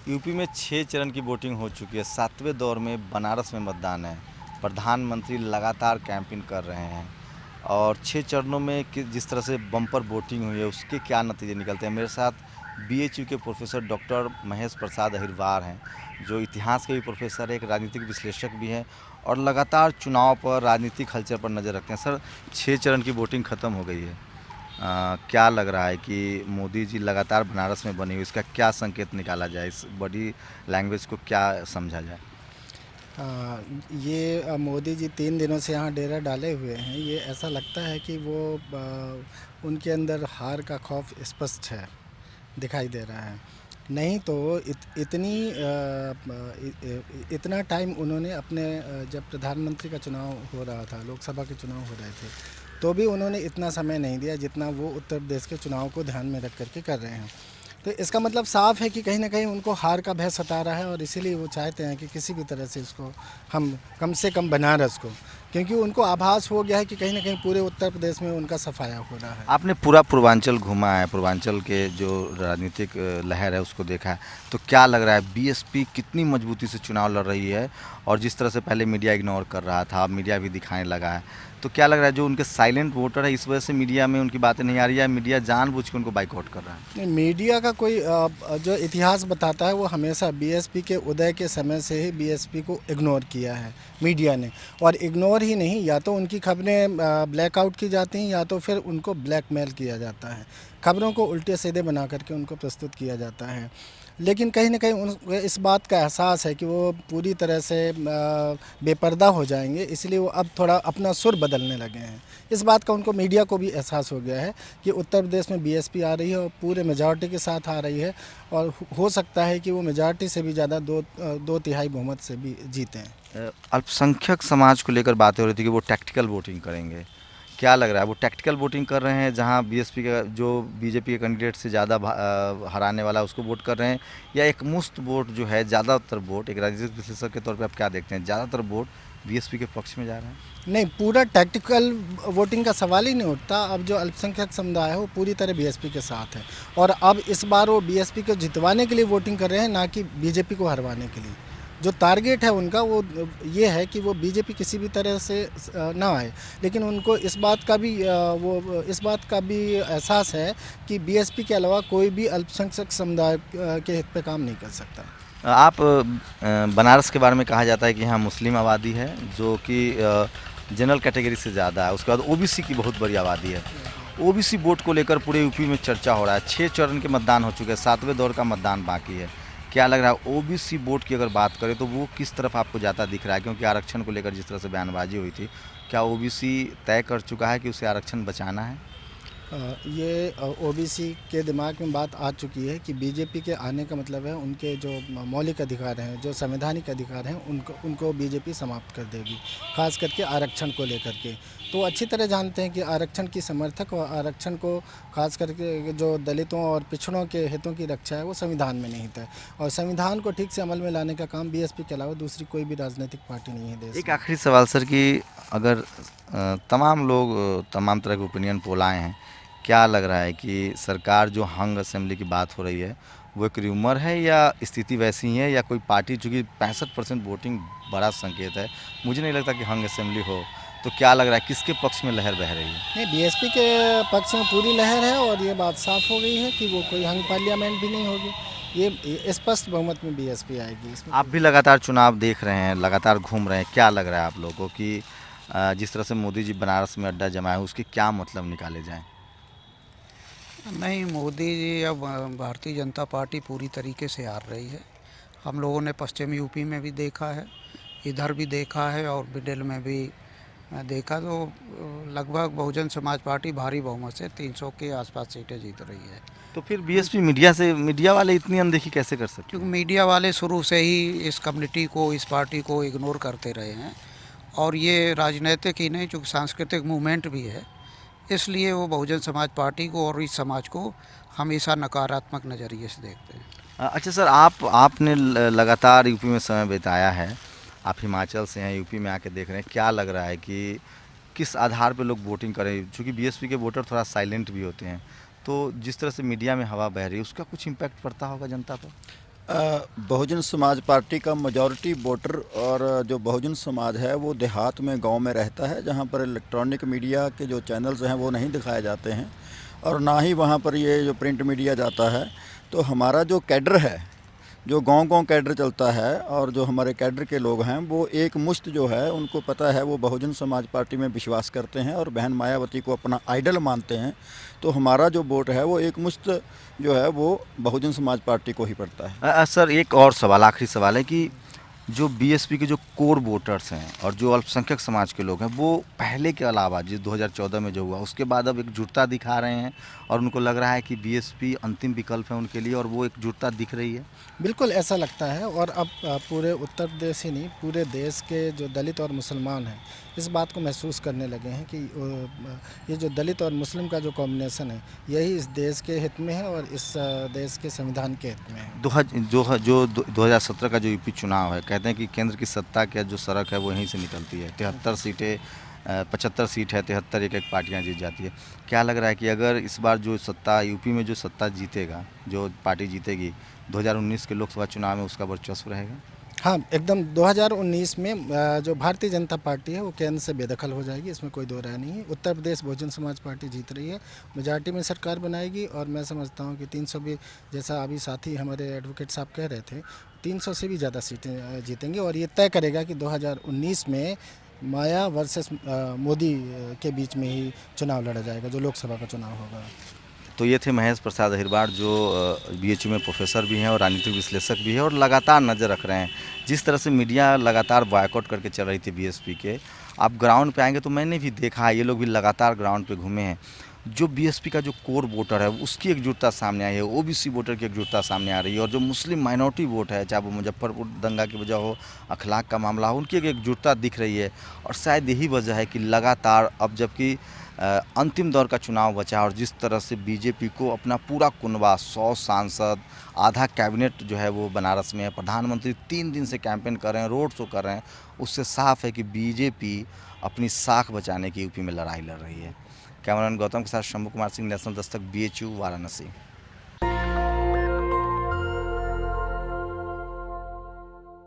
UP में 6 चरण की वोटिंग हो चुकी है। 7वें दौर में बनारस में मतदान है। प्रधानमंत्री लगातार कैंपेन कर रहे हैं और 6 चरणों में जिस तरह से बम्पर वोटिंग हुई है उसके क्या नतीजे निकलते हैं। मेरे साथ बीएचयू के प्रोफेसर डॉक्टर महेश प्रसाद अहिरवार हैं, जो इतिहास के भी प्रोफेसर हैं, एक राजनीतिक विश्लेषक भी हैं और लगातार चुनाव पर, राजनीतिक हलचल पर नज़र रखते हैं। सर, 6 चरण की वोटिंग ख़त्म हो गई है। क्या लग रहा है कि मोदी जी लगातार बनारस में बनी हुई, इसका क्या संकेत निकाला जाए, इस बॉडी लैंग्वेज को क्या समझा जाए? ये मोदी जी 3 दिनों से यहाँ डेरा डाले हुए हैं। ये ऐसा लगता है कि वो उनके अंदर हार का खौफ स्पष्ट है, दिखाई दे रहा है। नहीं तो इतना टाइम उन्होंने अपने जब प्रधानमंत्री का चुनाव हो रहा था, लोकसभा के चुनाव हो रहे थे, तो भी उन्होंने इतना समय नहीं दिया जितना वो उत्तर प्रदेश के चुनाव को ध्यान में रख करके कर रहे हैं। तो इसका मतलब साफ है कि कहीं ना कहीं उनको हार का भय सता रहा है और इसीलिए वो चाहते हैं कि किसी भी तरह से इसको हम कम से कम बनारस को, क्योंकि उनको आभास हो गया है कि कहीं ना कहीं पूरे उत्तर प्रदेश में उनका सफाया हो रहा है। आपने पूरा पूर्वांचल घूमा है, पूर्वांचल के जो राजनीतिक लहर है उसको देखा है, तो क्या लग रहा है बीएसपी कितनी मजबूती से चुनाव लड़ रही है? और जिस तरह से पहले मीडिया इग्नोर कर रहा था, अब मीडिया भी दिखाने लगा है, तो क्या लग रहा है जो उनके साइलेंट वोटर है इस वजह से मीडिया में उनकी बातें नहीं आ रही है, मीडिया जानबूझ के उनको बाइकआउट कर रहा है? नहीं, मीडिया का कोई जो इतिहास बताता है वो हमेशा बीएसपी के उदय के समय से ही बीएसपी को इग्नोर किया है मीडिया ने। और इग्नोर ही नहीं, या तो उनकी खबरें ब्लैकआउट की जाती हैं या तो फिर उनको ब्लैकमेल किया जाता है, खबरों को उल्टे सीधे बना करके उनको प्रस्तुत किया जाता है। लेकिन कहीं ना कहीं उन इस बात का एहसास है कि वो पूरी तरह से बेपर्दा हो जाएंगे, इसलिए वो अब थोड़ा अपना सुर बदलने लगे हैं। इस बात का उनको, मीडिया को भी एहसास हो गया है कि उत्तर प्रदेश में बीएसपी आ रही है और पूरे मेजॉरिटी के साथ आ रही है और हो सकता है कि वो मेजॉरिटी से भी ज़्यादा दो तिहाई बहुमत से भी जीते हैं। अल्पसंख्यक समाज को लेकर बातें हो रही थी कि वो टैक्टिकल वोटिंग करेंगे। क्या लग रहा है वो टैक्टिकल वोटिंग कर रहे हैं, जहां बीएसपी का जो बीजेपी के कैंडिडेट से ज़्यादा हराने वाला है उसको वोट कर रहे हैं, या एक मुश्त वोट जो है, ज़्यादातर वोट, एक राजनीतिक विश्लेषक के तौर पे आप क्या देखते हैं, ज़्यादातर वोट बीएसपी के पक्ष में जा रहे हैं? नहीं, पूरा टैक्टिकल वोटिंग का सवाल ही नहीं उठता। अब जो अल्पसंख्यक समुदाय है वो पूरी तरह बीएसपी के साथ है और अब इस बार वो बीएसपी को जितवाने के लिए वोटिंग कर रहे हैं, ना कि बीजेपी को हरवाने के लिए। जो टारगेट है उनका वो ये है कि वो बीजेपी किसी भी तरह से ना आए। लेकिन उनको इस बात का भी एहसास है कि बीएसपी के अलावा कोई भी अल्पसंख्यक समुदाय के हित पे काम नहीं कर सकता। आप बनारस के बारे में कहा जाता है कि यहाँ मुस्लिम आबादी है जो कि जनरल कैटेगरी से ज़्यादा है, उसके बाद ओबीसी की बहुत बड़ी आबादी है। ओबीसी वोट को लेकर पूरे यूपी में चर्चा हो रहा है। 6 चरण के मतदान हो चुके हैं, 7वें दौर का मतदान बाकी है। क्या लग रहा है ओबीसी वोट की अगर बात करें तो वो किस तरफ आपको जाता दिख रहा है? क्योंकि आरक्षण को लेकर जिस तरह से बयानबाजी हुई थी, क्या ओबीसी तय कर चुका है कि उसे आरक्षण बचाना है? ये ओबीसी के दिमाग में बात आ चुकी है कि बीजेपी के आने का मतलब है उनके जो मौलिक अधिकार हैं, जो संवैधानिक अधिकार हैं, उनको बीजेपी समाप्त कर देगी, खास करके आरक्षण को लेकर के। तो अच्छी तरह जानते हैं कि आरक्षण की समर्थक और आरक्षण को, खास करके जो दलितों और पिछड़ों के हितों की रक्षा है, वो संविधान में निहित है और संविधान को ठीक से अमल में लाने का काम बीएसपी के अलावा दूसरी कोई भी राजनीतिक पार्टी नहीं है देश एक में। आखिरी सवाल सर कि अगर तमाम लोग तमाम तरह के ओपिनियन पोल आए हैं, क्या लग रहा है कि सरकार जो हंग असेंबली की बात हो रही है वो एक र्यूमर है या स्थिति वैसी ही है, या कोई पार्टी, चूँकि 65% वोटिंग बड़ा संकेत है, मुझे नहीं लगता कि हंग असेंबली हो, तो क्या लग रहा है किसके पक्ष में लहर बह रही है? नहीं, बीएसपी के पक्ष में पूरी लहर है और ये बात साफ हो गई है कि वो कोई हंग पार्लियामेंट भी नहीं होगी। ये स्पष्ट बहुमत में बीएसपी आएगी, इसमें आप भी लगातार चुनाव देख रहे हैं, लगातार घूम रहे हैं, क्या लग रहा है आप लोगों को कि जिस तरह से मोदी जी बनारस में अड्डा जमाए उसके क्या मतलब निकाले जाएँ? नहीं, मोदी जी अब भारतीय जनता पार्टी पूरी तरीके से हार रही है। हम लोगों ने पश्चिम यूपी में भी देखा है, इधर भी देखा है और मिडिल में भी देखा, तो लगभग बहुजन समाज पार्टी भारी बहुमत से 300 के आसपास सीटें जीत रही है। तो फिर बीएसपी मीडिया वाले इतनी अनदेखी कैसे कर सकते क्योंकि हैं? मीडिया वाले शुरू से ही इस कम्युनिटी को, इस पार्टी को इग्नोर करते रहे हैं और ये राजनीतिक ही नहीं, चूँकि सांस्कृतिक मूवमेंट भी है, इसलिए वो बहुजन समाज पार्टी को और इस समाज को हमेशा नकारात्मक नज़रिए से देखते हैं। अच्छा सर, आपने लगातार यूपी में समय बिताया है, आप हिमाचल से हैं, यूपी में आके देख रहे हैं, क्या लग रहा है कि किस आधार पे लोग वोटिंग करें? चूँकि बीएसपी के वोटर थोड़ा साइलेंट भी होते हैं, तो जिस तरह से मीडिया में हवा बह रही है उसका कुछ इम्पैक्ट पड़ता होगा जनता पर? बहुजन समाज पार्टी का मेजॉरिटी वोटर और जो बहुजन समाज है वो देहात में गांव में रहता है, जहां पर इलेक्ट्रॉनिक मीडिया के जो चैनल्स हैं वो नहीं दिखाए जाते हैं और ना ही वहां पर ये जो प्रिंट मीडिया जाता है। तो हमारा जो कैडर है, जो गांव-गांव कैडर चलता है और जो हमारे कैडर के लोग हैं वो एक मुश्त जो है, उनको पता है वो बहुजन समाज पार्टी में विश्वास करते हैं और बहन मायावती को अपना आइडल मानते हैं। तो हमारा जो वोट है वो एक मुश्त जो है वो बहुजन समाज पार्टी को ही पड़ता है। सर एक और सवाल, आखिरी सवाल है कि जो बीएसपी के जो कोर वोटर्स हैं और जो अल्पसंख्यक समाज के लोग हैं, वो पहले के अलावा जिस 2014 में जो हुआ उसके बाद अब एकजुटता दिखा रहे हैं और उनको लग रहा है कि बीएसपी अंतिम विकल्प है उनके लिए और वो एकजुटता दिख रही है। बिल्कुल ऐसा लगता है और अब पूरे उत्तर प्रदेश ही नहीं, पूरे देश के जो दलित और मुसलमान हैं इस बात को महसूस करने लगे हैं कि ये जो दलित और मुस्लिम का जो कॉम्बिनेशन है यही इस देश के हित में है और इस देश के संविधान के हित में है। जो 2017 का जो यूपी चुनाव है, कहते हैं कि केंद्र की सत्ता की जो सड़क है वो यहीं से निकलती है। 73 सीटें 75 सीट है, 73 एक पार्टियां जीत जाती है। क्या लग रहा है कि अगर इस बार जो सत्ता यूपी में जो सत्ता जीतेगा, जो पार्टी जीतेगी, 2019 के लोकसभा चुनाव में उसका वर्चस्व रहेगा? हाँ, एकदम 2019 में जो भारतीय जनता पार्टी है वो केंद्र से बेदखल हो जाएगी, इसमें कोई दो राय नहीं है। उत्तर प्रदेश बहुजन समाज पार्टी जीत रही है, मेजॉरिटी में सरकार बनाएगी और मैं समझता हूँ कि 300 भी, जैसा अभी साथी हमारे एडवोकेट साहब कह रहे थे, 300 से भी ज़्यादा सीटें जीतेंगे और ये तय करेगा कि 2019 में माया वर्सेस मोदी के बीच में ही चुनाव लड़ा जाएगा, जो लोकसभा का चुनाव होगा। तो ये थे महेश प्रसाद अहिरबार, जो बीएचयू में प्रोफेसर भी हैं और राजनीतिक विश्लेषक भी हैं और लगातार नज़र रख रहे हैं। जिस तरह से मीडिया लगातार बॉयकॉट करके चल रही थी बीएसपी के, आप ग्राउंड पे आएंगे तो मैंने भी देखा है, ये लोग भी लगातार ग्राउंड पे घूमे हैं। जो बीएसपी का जो कोर वोटर है उसकी एकजुटता सामने आई है, ओबीसी वोटर की एकजुटता सामने आ रही है और जो मुस्लिम माइनॉरिटी वोट है, चाहे वो मुजफ्फरपुर दंगा की वजह हो, अखलाक का मामला हो, उनकी एक एकजुटता दिख रही है। और शायद यही वजह है कि लगातार अब जबकि अंतिम दौर का चुनाव बचा और जिस तरह से बीजेपी को अपना पूरा कुनबा, 100 सांसद, आधा कैबिनेट जो है वो बनारस में है, प्रधानमंत्री 3 दिन से कैंपेन कर रहे हैं, रोड शो कर रहे हैं, उससे साफ है कि बीजेपी अपनी साख बचाने की यूपी में लड़ाई लड़ रही है। कैमरामैन गौतम के साथ शंभू कुमार सिंह, नेशनल दस्तक, बीएचयू, वाराणसी।